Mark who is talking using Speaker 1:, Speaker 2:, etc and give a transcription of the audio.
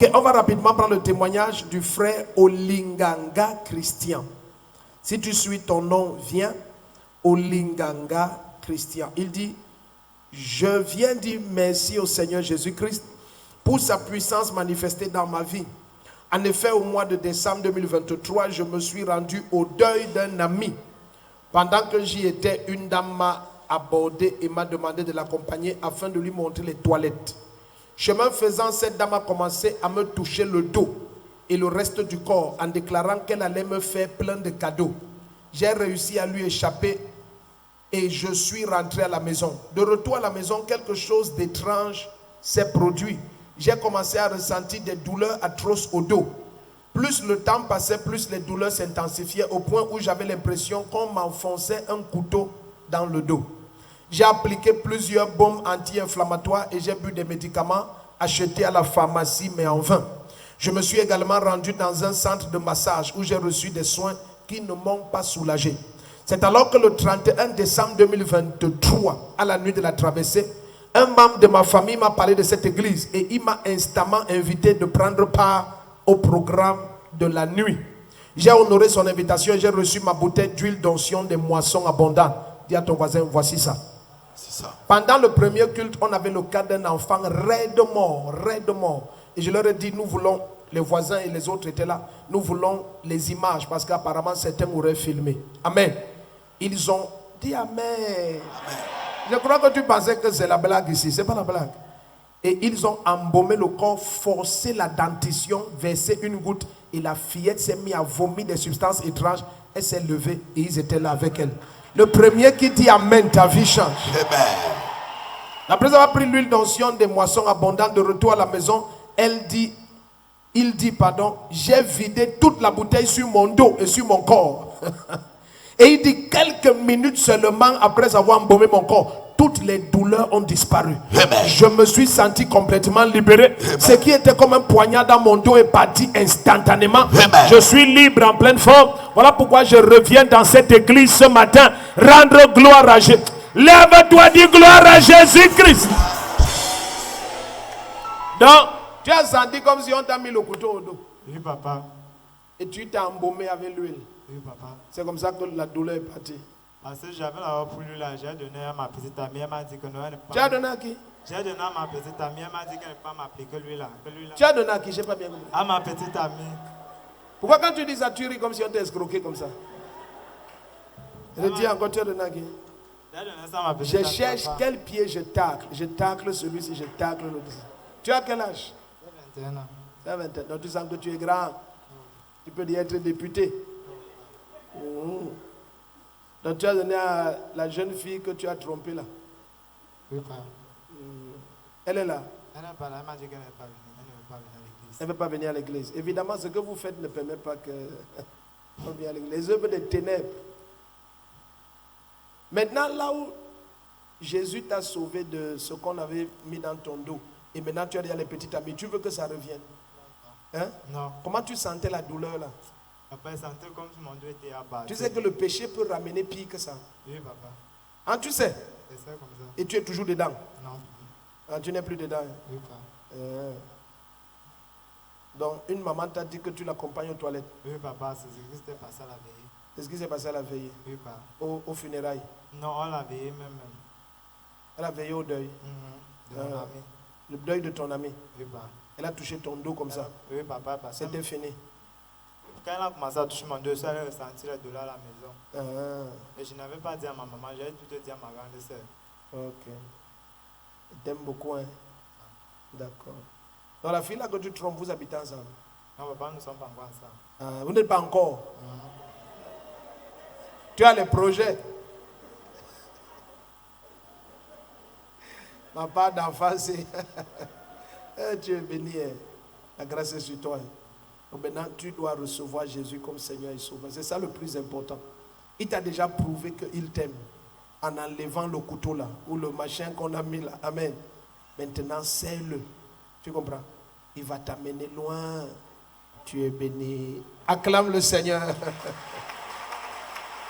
Speaker 1: Okay, on va rapidement prendre le témoignage du frère Olinganga Christian. Si tu suis ton nom, viens. Olinganga Christian. Il dit, je viens dire merci au Seigneur Jésus-Christ pour sa puissance manifestée dans ma vie. En effet, au mois de décembre 2023, je me suis rendu au deuil d'un ami. Pendant que j'y étais, une dame m'a abordé et m'a demandé de l'accompagner afin de lui montrer les toilettes. Chemin faisant, cette dame a commencé à me toucher le dos et le reste du corps en déclarant qu'elle allait me faire plein de cadeaux. J'ai réussi à lui échapper et je suis rentré à la maison. De retour à la maison, quelque chose d'étrange s'est produit. J'ai commencé à ressentir des douleurs atroces au dos. Plus le temps passait, plus les douleurs s'intensifiaient au point où j'avais l'impression qu'on m'enfonçait un couteau dans le dos. J'ai appliqué plusieurs baumes anti-inflammatoires et j'ai bu des médicaments achetés à la pharmacie, mais en vain. Je me suis également rendu dans un centre de massage où j'ai reçu des soins qui ne m'ont pas soulagé. C'est alors que le 31 décembre 2023, à la nuit de la traversée, un membre de ma famille m'a parlé de cette église et il m'a instamment invité de prendre part au programme de la nuit. J'ai honoré son invitation et j'ai reçu ma bouteille d'huile d'onction des moissons abondantes. Dis à ton voisin, voici ça. Pendant le premier culte, on avait le cas d'un enfant raide mort. Et je leur ai dit, nous voulons, les voisins et les autres étaient là, nous voulons les images parce qu'apparemment certains auraient filmé. Amen. Ils ont dit Amen. Amen. Je crois que tu pensais que c'est la blague ici, c'est pas la blague. Et ils ont embaumé le corps, forcé la dentition, versé une goutte et la fillette s'est mise à vomir des substances étranges. Elle s'est levée et ils étaient là avec elle. Le premier qui dit Amen, ta vie change. Amen. Après avoir pris l'huile d'onction des moissons abondantes de retour à la maison, il dit, j'ai vidé toute la bouteille sur mon dos et sur mon corps. Et il dit, quelques minutes seulement après avoir embaumé mon corps, toutes les douleurs ont disparu. Amen. Je me suis senti complètement libéré. Amen. Ce qui était comme un poignard dans mon dos est parti instantanément. Amen. Je suis libre en pleine forme. Voilà pourquoi je reviens dans cette église ce matin. Rendre gloire à Jésus. Lève-toi, dis gloire à Jésus-Christ. Donc, tu as senti comme si on t'a mis le couteau au dos.
Speaker 2: Oui, papa.
Speaker 1: Et tu t'es embaumé avec l'huile.
Speaker 2: Oui, papa.
Speaker 1: C'est comme ça que la douleur est partie.
Speaker 2: Parce que j'avais la pour lui là, j'ai donné à ma petite amie, elle m'a dit que non, elle n'est pas.
Speaker 1: Tu as donné à qui?
Speaker 2: J'ai donné à ma petite amie, elle m'a dit qu'elle ne peut pas m'appliquer lui là.
Speaker 1: Tu as donné à qui? Je n'ai pas bien compris.
Speaker 2: À ma petite amie.
Speaker 1: Pourquoi quand tu dis ça, tu ris comme si on t'a escroqué comme ça? Je dis encore, tu as donné à qui?
Speaker 2: J'ai donné ça à ma petite amie.
Speaker 1: Je cherche quel pied je tacle. Je tacle celui-ci, je tacle l'autre. Tu as quel âge?
Speaker 2: J'ai 21 ans.
Speaker 1: Tu as 21 ans. Donc tu sens que tu es grand. Tu peux dire être député. Donc tu as donné à la jeune fille que tu as trompée là.
Speaker 2: Oui, papa.
Speaker 1: Elle est là.
Speaker 2: Elle n'est pas là, elle m'a dit qu'elle ne veut pas venir. Elle ne veut pas venir à l'église.
Speaker 1: Elle ne veut pas venir à l'église. Évidemment, ce que vous faites ne permet pas qu'on vienne à l'église. Les œuvres des ténèbres. Maintenant, là où Jésus t'a sauvé de ce qu'on avait mis dans ton dos, et maintenant tu as dit à les petites amies, tu veux que ça revienne? Hein?
Speaker 2: Non.
Speaker 1: Comment tu sentais la douleur là?
Speaker 2: Papa, il sentait comme si mon dos était abattu.
Speaker 1: Tu sais que le péché peut ramener pire que ça.
Speaker 2: Oui, papa.
Speaker 1: Ah, tu sais?
Speaker 2: C'est ça comme ça.
Speaker 1: Et tu es toujours dedans?
Speaker 2: Non.
Speaker 1: Ah, tu n'es plus dedans?
Speaker 2: Oui, papa.
Speaker 1: Donc, une maman t'a dit que tu l'accompagnes aux toilettes?
Speaker 2: Oui, papa, c'est ce qui s'était passé à la veille.
Speaker 1: C'est ce qui s'est passé à la veille?
Speaker 2: Oui, papa.
Speaker 1: Au funérailles?
Speaker 2: Non, on l'a veillé même.
Speaker 1: Elle a veillé au deuil?
Speaker 2: De mon ami.
Speaker 1: Le deuil de ton ami?
Speaker 2: Oui, papa.
Speaker 1: Elle a touché ton dos comme ça?
Speaker 2: Oui, papa.
Speaker 1: C'était fini?
Speaker 2: Quand elle a commencé à toucher mon dos, elle a ressenti la douleur à la maison. Et je n'avais pas dit à ma maman, j'avais plutôt dit à ma grande sœur.
Speaker 1: Ok. Elle t'aime beaucoup, hein? D'accord. Donc la fille là que tu trompes, vous habitez ensemble?
Speaker 2: Non, papa, nous ne sommes pas encore ensemble.
Speaker 1: Vous n'êtes pas encore? Tu as les projets? Ma part d'enfant, c'est... Tu es béni, hein? La grâce est sur toi. Donc maintenant, tu dois recevoir Jésus comme Seigneur et Sauveur. C'est ça le plus important. Il t'a déjà prouvé qu'il t'aime en enlevant le couteau là, ou le machin qu'on a mis là. Amen. Maintenant, serre-le. Tu comprends? Il va t'amener loin. Tu es béni. Acclame le Seigneur.